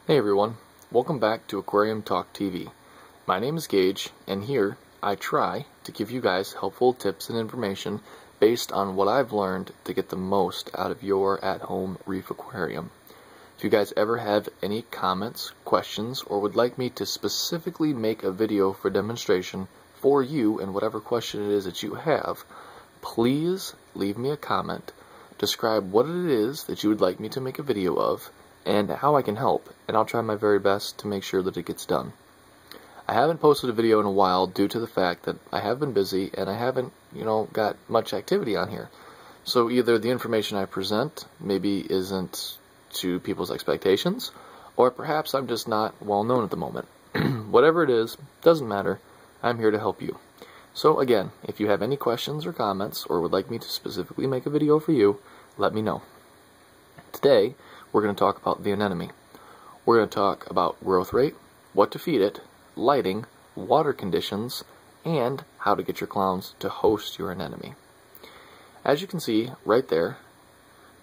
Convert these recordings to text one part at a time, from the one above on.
Hey everyone, welcome back to Aquarium Talk TV. My name is Gage, and here I try to give you guys helpful tips and information based on what I've learned to get the most out of your at-home reef aquarium. If you guys ever have any comments, questions, or would like me to specifically make a video for demonstration for you and whatever question it is that you have, please leave me a comment, describe what it is that you would like me to make a video of, and how I can help, and I'll try my very best to make sure that it gets done. I haven't posted a video in a while due to the fact that I have been busy and I haven't, got much activity on here. So either the information I present maybe isn't to people's expectations, or perhaps I'm just not well known at the moment. Whatever it is, doesn't matter. I'm here to help you. So again, if you have any questions or comments, or would like me to specifically make a video for you, let me know. Today, we're going to talk about the anemone. We're going to talk about growth rate, what to feed it, lighting, water conditions, and how to get your clowns to host your anemone. As you can see right there,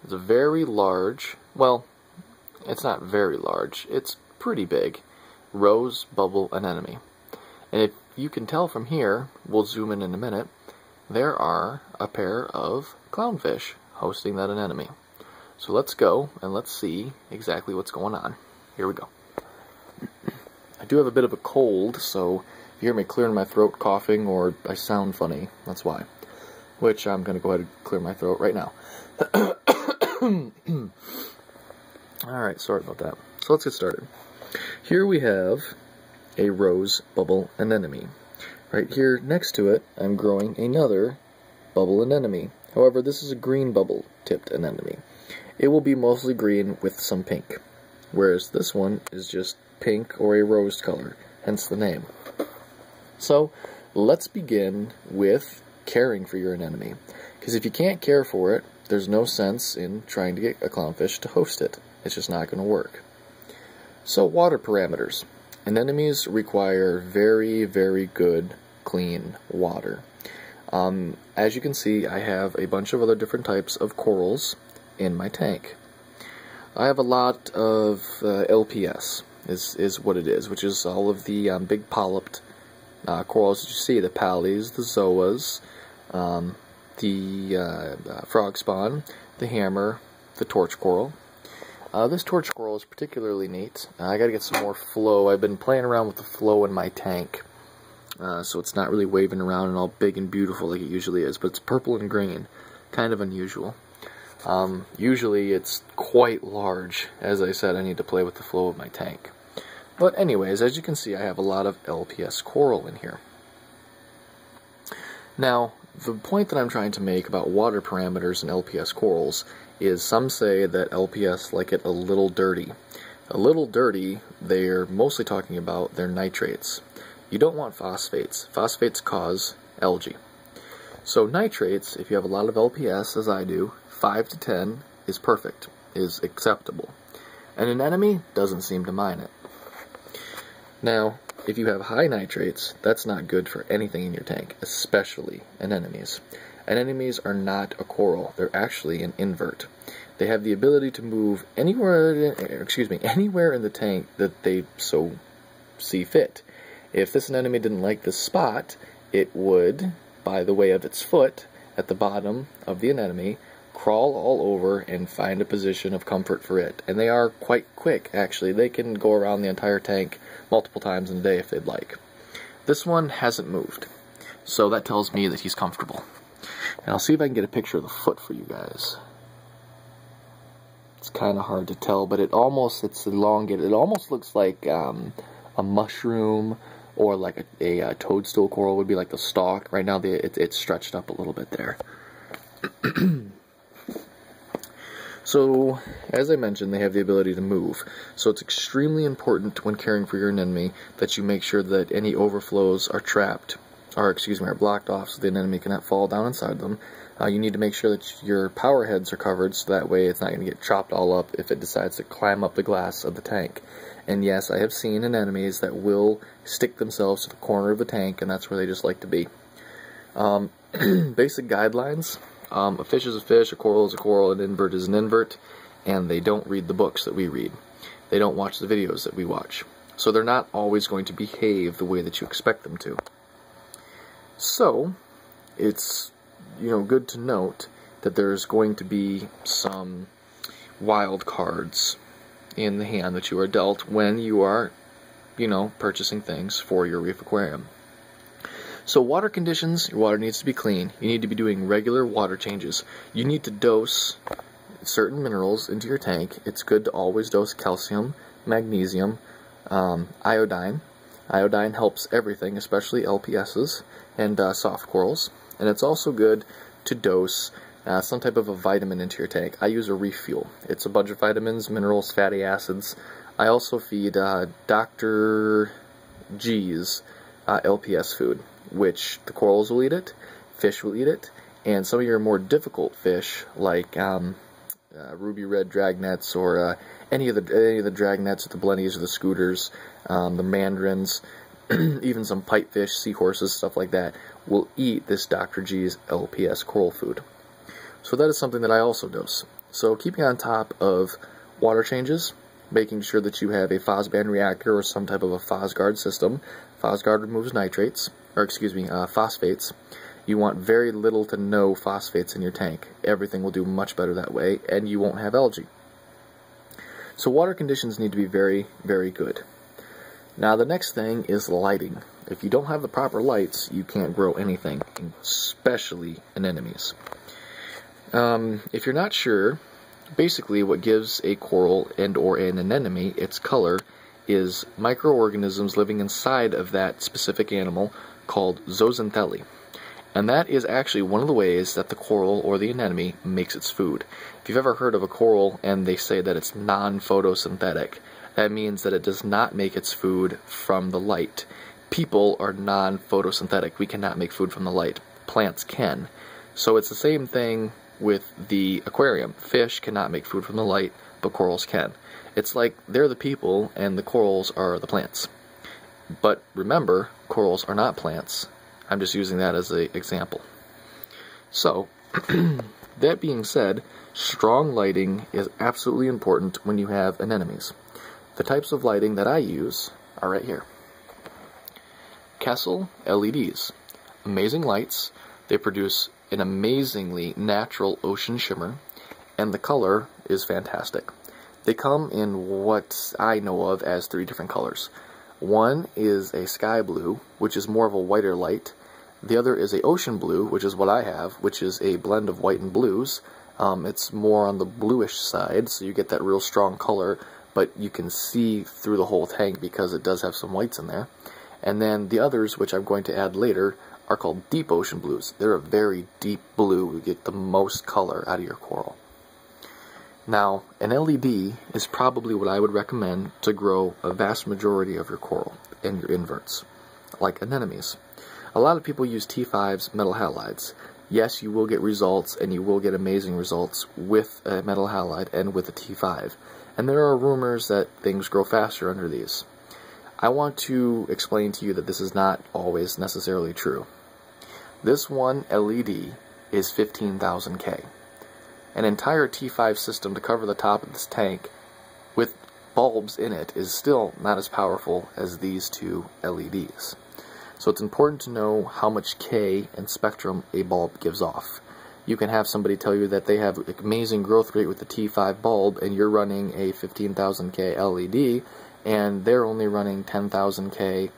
it's a very large, well, it's not very large, it's pretty big, rose bubble anemone. And if you can tell from here, we'll zoom in a minute, there are a pair of clownfish hosting that anemone. So let's go and let's see exactly what's going on. Here we go. I do have a bit of a cold, so if you hear me clearing my throat, coughing, or I sound funny, that's why. Which I'm going to go ahead and clear my throat right now. Alright, sorry about that. So let's get started. Here we have a rose bubble anemone. Right here next to it, I'm growing another bubble anemone. However, this is a green bubble tipped anemone. It will be mostly green with some pink, whereas this one is just pink or a rose color, hence the name. So let's begin with caring for your anemone, because if you can't care for it, there's no sense in trying to get a clownfish to host it. It's just not going to work. So water parameters. Anemones require very, very good, clean water. As you can see, I have a bunch of other different types of corals in my tank. I have a lot of LPS, is what it is, which is all of the big polyped corals that you see, the pallies, the zoas, the frog spawn, the hammer, the torch coral. This torch coral is particularly neat. I gotta get some more flow. I've been playing around with the flow in my tank, so it's not really waving around and all big and beautiful like it usually is, but it's purple and green, kind of unusual. Usually it's quite large. As I said, I need to play with the flow of my tank. But anyways, as you can see, I have a lot of LPS coral in here. Now, the point that I'm trying to make about water parameters and LPS corals is some say that LPS like it a little dirty. A little dirty, they're mostly talking about their nitrates. You don't want phosphates. Phosphates cause algae. So nitrates, if you have a lot of LPS, as I do, 5 to 10 is perfect, is acceptable. An anemone doesn't seem to mind it. Now, if you have high nitrates, that's not good for anything in your tank, especially anemones. Anemones are not a coral, they're actually an invert. They have the ability to move anywhere in the tank that they so see fit. If this anemone didn't like this spot, it would, by the way of its foot, at the bottom of the anemone, crawl all over and find a position of comfort for it. And they are quite quick, actually. They can go around the entire tank multiple times in a day if they'd like. This one hasn't moved, so that tells me that he's comfortable. And I'll see if I can get a picture of the foot for you guys. It's kind of hard to tell, but it's elongated. It almost looks like a mushroom, or like a toadstool coral would be like the stalk. Right now it's stretched up a little bit there. So, as I mentioned, they have the ability to move. So it's extremely important when caring for your anemone that you make sure that any overflows are are blocked off so the anemone cannot fall down inside them. You need to make sure that your power heads are covered so that way it's not going to get chopped all up if it decides to climb up the glass of the tank. And yes, I have seen anemones that will stick themselves to the corner of the tank, and that's where they just like to be. Basic guidelines. A fish is a fish, a coral is a coral, an invert is an invert, and they don't read the books that we read. They don't watch the videos that we watch. So they're not always going to behave the way that you expect them to. So it's, good to note that there's going to be some wild cards in the hand that you are dealt when you are, purchasing things for your reef aquarium. So water conditions, your water needs to be clean. You need to be doing regular water changes. You need to dose certain minerals into your tank. It's good to always dose calcium, magnesium, iodine. Iodine helps everything, especially LPSs and soft corals. And it's also good to dose some type of a vitamin into your tank. I use a reef fuel. It's a bunch of vitamins, minerals, fatty acids. I also feed Dr. G's LPS food, which the corals will eat it, fish will eat it, and some of your more difficult fish, like ruby red dragnets or any of the dragnets, the blennies or the scooters, the mandarins, even some pipefish, seahorses, stuff like that, will eat this Dr. G's LPS coral food. So that is something that I also dose. So keeping on top of water changes, making sure that you have a phosband reactor or some type of a phosguard system. Phosguard removes nitrates, or phosphates. You want very little to no phosphates in your tank. Everything will do much better that way, and you won't have algae. So water conditions need to be very, very good. Now the next thing is lighting. If you don't have the proper lights, you can't grow anything, especially anemones. If you're not sure, basically what gives a coral and or an anemone its color is microorganisms living inside of that specific animal called zooxanthellae. And that is actually one of the ways that the coral or the anemone makes its food. If you've ever heard of a coral and they say that it's non-photosynthetic, that means that it does not make its food from the light. People are non-photosynthetic. We cannot make food from the light. Plants can. So it's the same thing with the aquarium. Fish cannot make food from the light, but corals can. It's like they're the people and the corals are the plants. But remember, corals are not plants. I'm just using that as an example. So, that being said, strong lighting is absolutely important when you have anemones. The types of lighting that I use are right here. Kessel LEDs. Amazing lights. They produce an amazingly natural ocean shimmer, and the color is fantastic. They come in what I know of as 3 different colors. One is a sky blue, which is more of a whiter light. The other is a ocean blue, which is what I have, which is a blend of white and blues. It's more on the bluish side, so you get that real strong color, but you can see through the whole tank because it does have some whites in there. And then the others, which I'm going to add later, are called deep ocean blues. They're a very deep blue. You get the most color out of your coral. Now, an LED is probably what I would recommend to grow a vast majority of your coral and your inverts, like anemones. A lot of people use T5's metal halides. Yes, you will get results, and you will get amazing results with a metal halide and with a T5. And there are rumors that things grow faster under these. I want to explain to you that this is not always necessarily true. This one LED is 15,000 K. An entire T5 system to cover the top of this tank with bulbs in it is still not as powerful as these 2 LEDs. So it's important to know how much K and spectrum a bulb gives off. You can have somebody tell you that they have amazing growth rate with the T5 bulb and you're running a 15,000 K LED and they're only running 10,000 K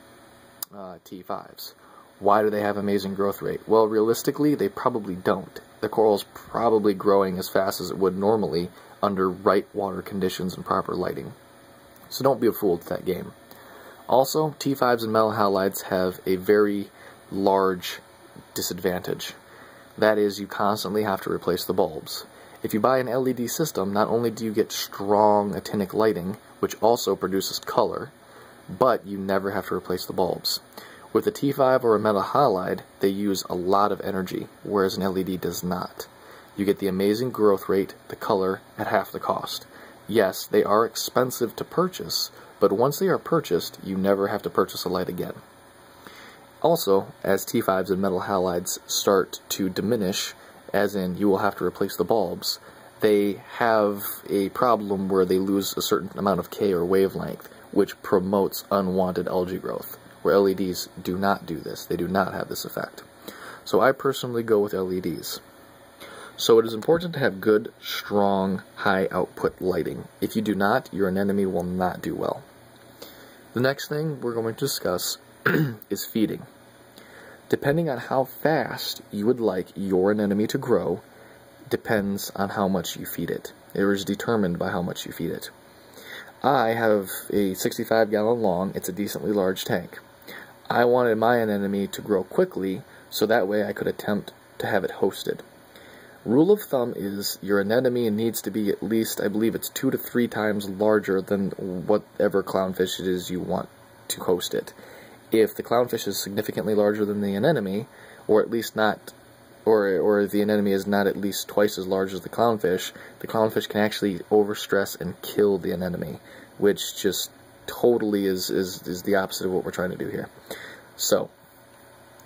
T5s. Why do they have amazing growth rate? Well, realistically, they probably don't. The coral's probably growing as fast as it would normally under right water conditions and proper lighting. So don't be a fool to that game. Also, T5s and metal halides have a very large disadvantage. That is, you constantly have to replace the bulbs. If you buy an LED system, not only do you get strong actinic lighting, which also produces color, but you never have to replace the bulbs. With a T5 or a metal halide, they use a lot of energy, whereas an LED does not. You get the amazing growth rate, the color, at half the cost. Yes, they are expensive to purchase, but once they are purchased, you never have to purchase a light again. Also, as T5s and metal halides start to diminish, as in you will have to replace the bulbs, they have a problem where they lose a certain amount of K or wavelength, which promotes unwanted algae growth, where LEDs do not do this. They do not have this effect. So I personally go with LEDs. So it is important to have good, strong, high output lighting. If you do not, your anemone will not do well. The next thing we're going to discuss is feeding. Depending on how fast you would like your anemone to grow, depends on how much you feed it. It is determined by how much you feed it. I have a 65-gallon long, it's a decently large tank. I wanted my anemone to grow quickly, so that way I could attempt to have it hosted. Rule of thumb is your anemone needs to be at least, I believe it's 2 to 3 times larger than whatever clownfish it is you want to host it. If the clownfish is significantly larger than the anemone, or at least not, or the anemone is not at least twice as large as the clownfish can actually overstress and kill the anemone, which just totally is the opposite of what we're trying to do here. So,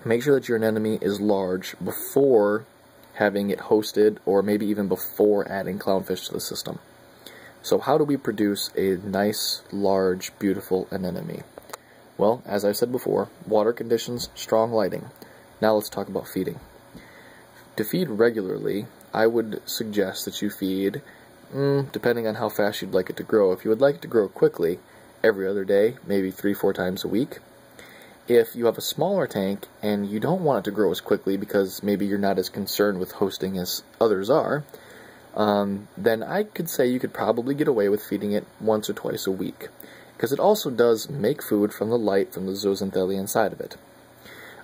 make sure that your anemone is large before having it hosted, or maybe even before adding clownfish to the system. So how do we produce a nice, large, beautiful anemone? Well, as I've said before, water conditions, strong lighting. Now let's talk about feeding. To feed regularly, I would suggest that you feed, depending on how fast you'd like it to grow. If you would like it to grow quickly, every other day, maybe 3-4 times a week. If you have a smaller tank and you don't want it to grow as quickly because maybe you're not as concerned with hosting as others are, then I could say you could probably get away with feeding it once or twice a week, because it also does make food from the light from the zooxanthellae inside of it.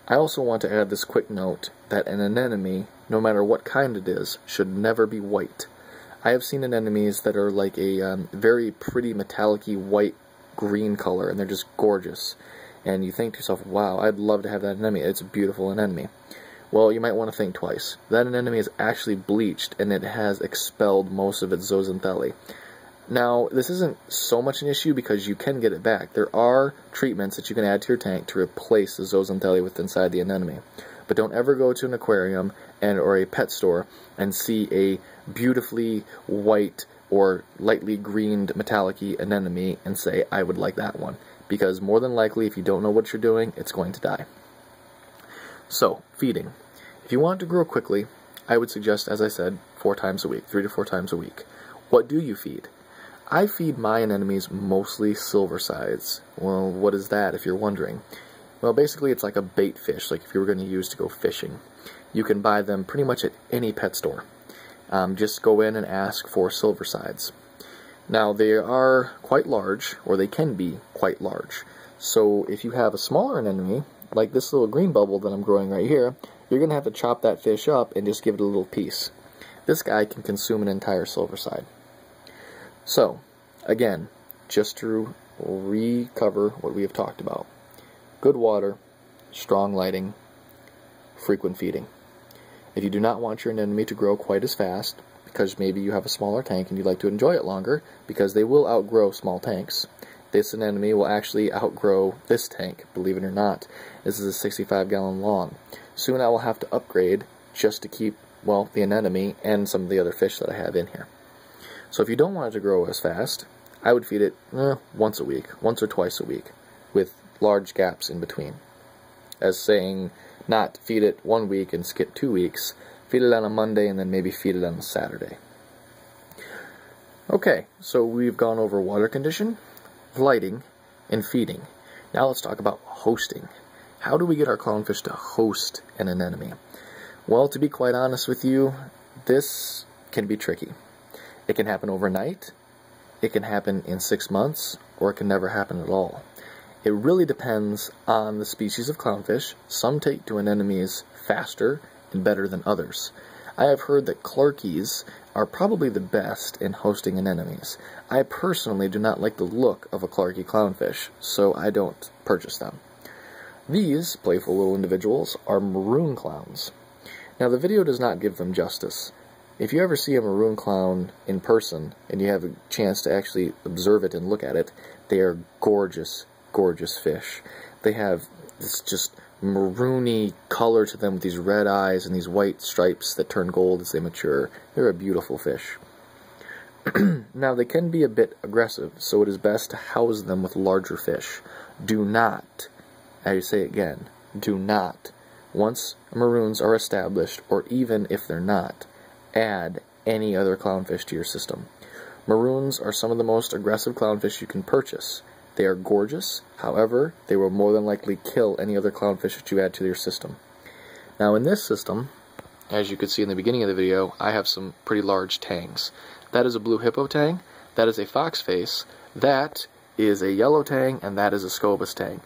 I also want to add this quick note that an anemone, no matter what kind it is, should never be white. I have seen anemones that are like a very pretty metallic-y white-green color, and they're just gorgeous. And you think to yourself, wow, I'd love to have that anemone. It's a beautiful anemone. Well, you might want to think twice. That anemone is actually bleached, and it has expelled most of its zooxanthellae. Now, this isn't so much an issue because you can get it back. There are treatments that you can add to your tank to replace the zooxanthellae within inside the anemone. But don't ever go to an aquarium or a pet store and see a beautifully white or lightly greened metallic-y anemone and say, I would like that one. Because more than likely, if you don't know what you're doing, it's going to die. So, feeding. If you want it to grow quickly, I would suggest, as I said, 4 times a week, 3 to 4 times a week. What do you feed? I feed my anemones mostly silver sides. Well, what is that, if you're wondering? Well, basically it's like a bait fish, like if you were going to use to go fishing. You can buy them pretty much at any pet store. Just go in and ask for silver sides. Now, they are quite large, or they can be quite large. So if you have a smaller anemone, like this little green bubble that I'm growing right here, you're going to have to chop that fish up and just give it a little piece. This guy can consume an entire silver side. So, again, just to recover what we have talked about. Good water, strong lighting, frequent feeding. If you do not want your anemone to grow quite as fast, because maybe you have a smaller tank and you'd like to enjoy it longer, because they will outgrow small tanks. This anemone will actually outgrow this tank, believe it or not. This is a 65-gallon long. Soon I will have to upgrade just to keep, well, the anemone and some of the other fish that I have in here. So if you don't want it to grow as fast, I would feed it once a week, once or twice a week, with large gaps in between. As saying, not feed it 1 week and skip 2 weeks, feed it on a Monday and then maybe feed it on a Saturday. Okay, so we've gone over water condition, lighting, and feeding. Now let's talk about hosting. How do we get our clownfish to host an anemone? Well, to be quite honest with you, this can be tricky. It can happen overnight, it can happen in 6 months, or it can never happen at all. It really depends on the species of clownfish. Some take to anemones faster and better than others. I have heard that clarkies are probably the best in hosting anemones. I personally do not like the look of a clarkie clownfish, so I don't purchase them. These playful little individuals are maroon clowns. Now, the video does not give them justice. If you ever see a maroon clown in person, and you have a chance to actually observe it and look at it, they are gorgeous, gorgeous fish. They have this just maroony color to them with these red eyes and these white stripes that turn gold as they mature. They're a beautiful fish. Now, they can be a bit aggressive, so it is best to house them with larger fish. Do not, I say again, do not, once maroons are established, or even if they're not, add any other clownfish to your system. Maroons are some of the most aggressive clownfish you can purchase. They are gorgeous, however, they will more than likely kill any other clownfish that you add to your system. Now, in this system, as you could see in the beginning of the video, I have some pretty large tangs. That is a blue hippo tang, that is a fox face, that is a yellow tang, and that is a scobus tang.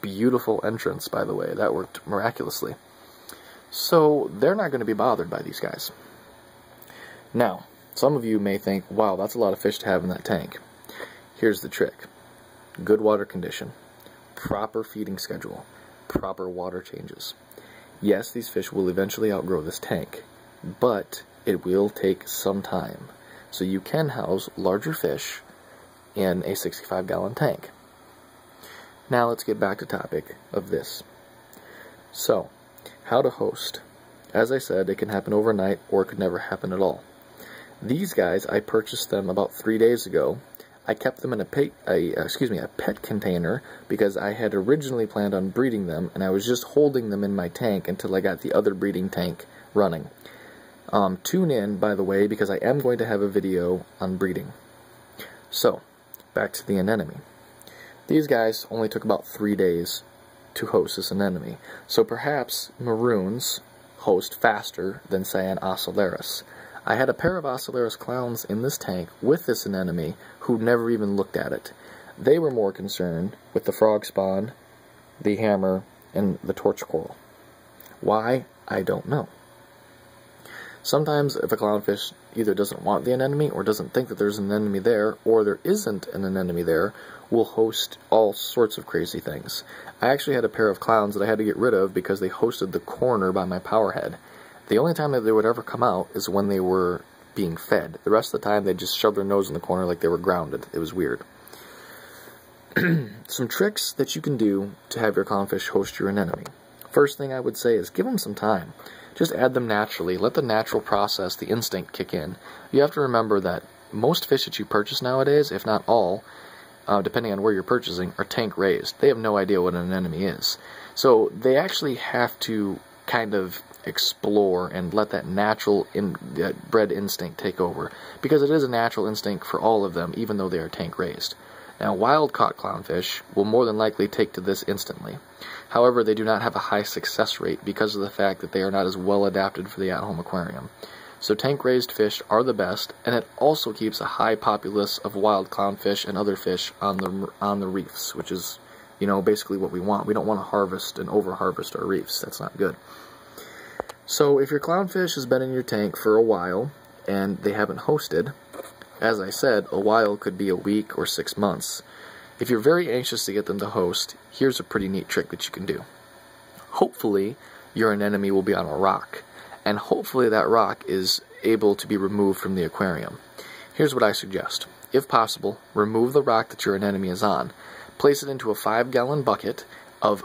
Beautiful entrance, by the way. That worked miraculously. So, they're not going to be bothered by these guys. Now, some of you may think, wow, that's a lot of fish to have in that tank. Here's the trick. Good water condition, proper feeding schedule, proper water changes. Yes, these fish will eventually outgrow this tank, but it will take some time. So you can house larger fish in a 65-gallon tank. Now let's get back to topic of this. So, how to host. As I said, it can happen overnight or it could never happen at all. These guys, I purchased them about 3 days ago. I kept them in a pet container because I had originally planned on breeding them, and I was just holding them in my tank until I got the other breeding tank running. Tune in, by the way, because I am going to have a video on breeding. So, back to the anemone. These guys only took about 3 days to host this anemone, so perhaps maroons host faster than, say, an ocellaris. I had a pair of ocellaris clowns in this tank with this anemone who never even looked at it. They were more concerned with the frog spawn, the hammer, and the torch coral. Why? I don't know. Sometimes if a clownfish either doesn't want the anemone or doesn't think that there's an anemone there, or there isn't an anemone there, will host all sorts of crazy things. I actually had a pair of clowns that I had to get rid of because they hosted the corner by my power head. The only time that they would ever come out is when they were being fed. The rest of the time, they'd just shove their nose in the corner like they were grounded. It was weird. Some tricks that you can do to have your clownfish host your anemone. First thing I would say is give them some time. Just add them naturally. Let the natural process, the instinct, kick in. You have to remember that most fish that you purchase nowadays, if not all, depending on where you're purchasing, are tank raised. They have no idea what an anemone is. So they actually have to kind of explore and let that natural bred instinct take over, because it is a natural instinct for all of them, even though they are tank raised. Now, wild-caught clownfish will more than likely take to this instantly. However, they do not have a high success rate because of the fact that they are not as well adapted for the at-home aquarium. So tank-raised fish are the best, and it also keeps a high populace of wild clownfish and other fish on the reefs, which is, you know, basically what we want. We don't want to harvest and over-harvest our reefs. That's not good. So if your clownfish has been in your tank for a while and they haven't hosted, as I said, a while could be a week or 6 months. If you're very anxious to get them to host, here's a pretty neat trick that you can do. Hopefully, your anemone will be on a rock, and hopefully that rock is able to be removed from the aquarium. Here's what I suggest. If possible, remove the rock that your anemone is on. Place it into a 5-gallon bucket of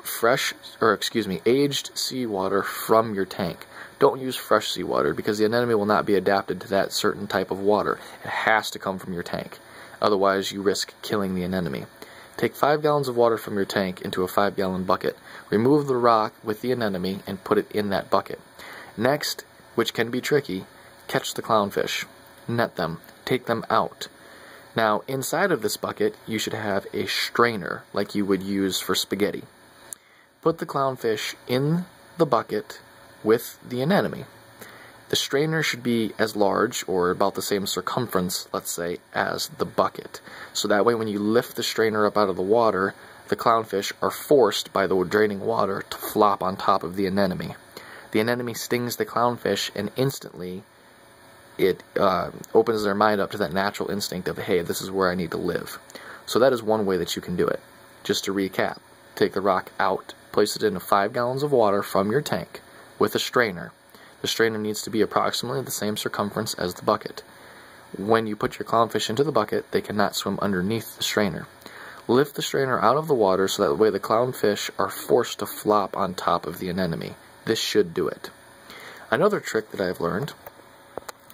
aged seawater from your tank. Don't use fresh seawater because the anemone will not be adapted to that certain type of water. It has to come from your tank. Otherwise, you risk killing the anemone. Take 5 gallons of water from your tank into a 5-gallon bucket. Remove the rock with the anemone and put it in that bucket. Next, which can be tricky, catch the clownfish. Net them. Take them out. Now, inside of this bucket, you should have a strainer like you would use for spaghetti. Put the clownfish in the bucket with the anemone. The strainer should be as large, or about the same circumference, let's say, as the bucket. So that way when you lift the strainer up out of the water, the clownfish are forced by the draining water to flop on top of the anemone. The anemone stings the clownfish, and instantly it opens their mind up to that natural instinct of, hey, this is where I need to live. So that is one way that you can do it. Just to recap, take the rock out, place it in 5 gallons of water from your tank with a strainer. The strainer needs to be approximately the same circumference as the bucket. When you put your clownfish into the bucket, they cannot swim underneath the strainer. Lift the strainer out of the water so that way the clownfish are forced to flop on top of the anemone. This should do it. Another trick that I've learned,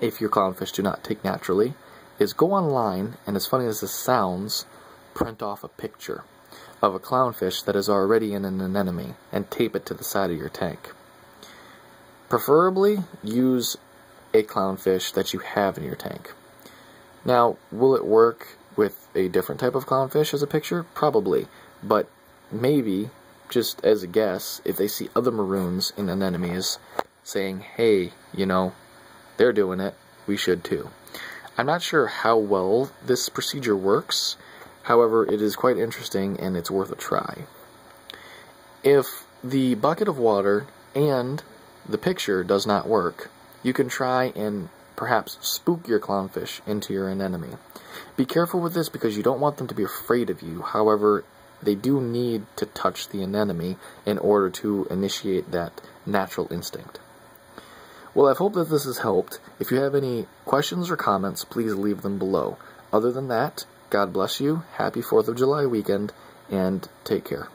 if your clownfish do not take naturally, is go online, and as funny as this sounds, print off a picture of a clownfish that is already in an anemone and tape it to the side of your tank. Preferably use a clownfish that you have in your tank. Now, will it work with a different type of clownfish as a picture? Probably, but maybe, just as a guess, if they see other maroons in anemones saying, hey, you know, they're doing it, we should too. I'm not sure how well this procedure works, however, it is quite interesting and it's worth a try. If the bucket of water and the picture does not work, you can try and perhaps spook your clownfish into your anemone. Be careful with this because you don't want them to be afraid of you. However, they do need to touch the anemone in order to initiate that natural instinct. Well, I hope that this has helped. If you have any questions or comments, please leave them below. Other than that, God bless you, happy 4th of July weekend, and take care.